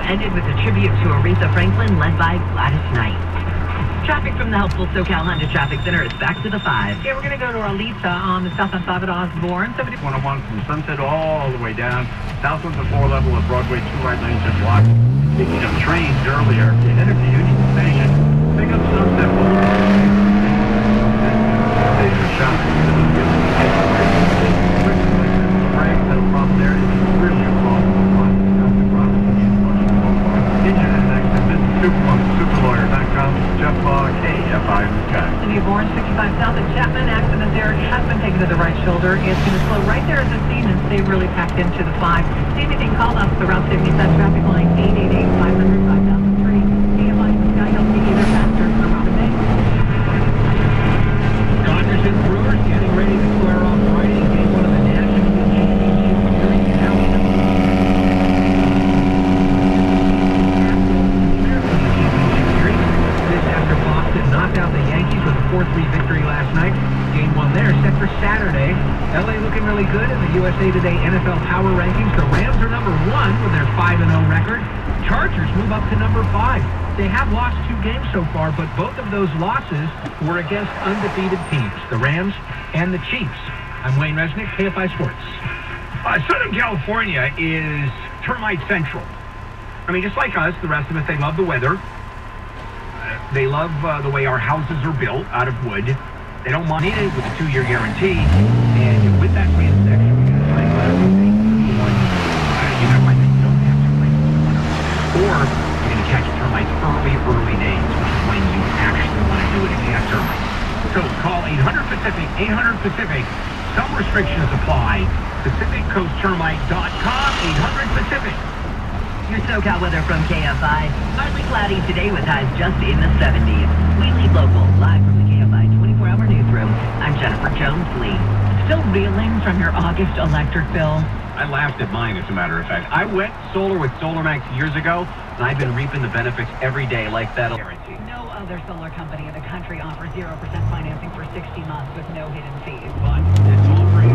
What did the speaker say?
ended with a tribute to Aretha Franklin led by Gladys Knight. Traffic from the helpful SoCal Honda Traffic Center is back to the 5. Yeah, we're going to go to Alita on the south on 5 at Osborne. 101 from Sunset all the way down. South of the 4 level of Broadway, 2 right lanes are blocked. Speaking of trains earlier, you headed to Union Station. Pick up Sunset Blvd. Station shopping. That'll cross there. It's really a problem. Superlawyer.com, Jeff Law, KFI Sky. The newborn 65 south at Chapman. Accident there has been taken to the right shoulder. It's going to slow right there at the scene and stay really packed into the 5. See anything, call us. The Route 77 traffic line 888-500-5003. KFI Sky helps you either faster or Route Bay. Dodgers and Brewers getting ready to square off Friday. Game 1 of the National League Championship Series. Knocked out the Yankees with a 4-3 victory last night. Game 1 there, set for Saturday. LA looking really good in the USA Today NFL Power Rankings. The Rams are number 1 with their 5-0 record. Chargers move up to number 5. They have lost 2 games so far, but both of those losses were against undefeated teams, the Rams and the Chiefs. I'm Wayne Resnick, KFI Sports. Southern California is termite central. I mean, just like us, the rest of us, they love the weather. They love the way our houses are built out of wood. They don't mind it with a 2-year guarantee. And with that transaction, you're going to find you might find that you don't have termites. Or you're going to catch termites early days, which is when you actually want to do it if you have termites. So call 800-PACIFIC, 800-PACIFIC. Some restrictions apply. PacificCoastTermite.com, 800-PACIFIC. Your SoCal weather from KFI. Partly cloudy today with highs just in the 70s. We lead local, live from the KFI 24-hour newsroom. I'm Jennifer Jones-Lee. Still reeling from your August electric bill? I laughed at mine, as a matter of fact. I went solar with SolarMax years ago, and I've been reaping the benefits every day like that guarantee. No other solar company in the country offers 0% financing for 60 months with no hidden fees. But it's all free.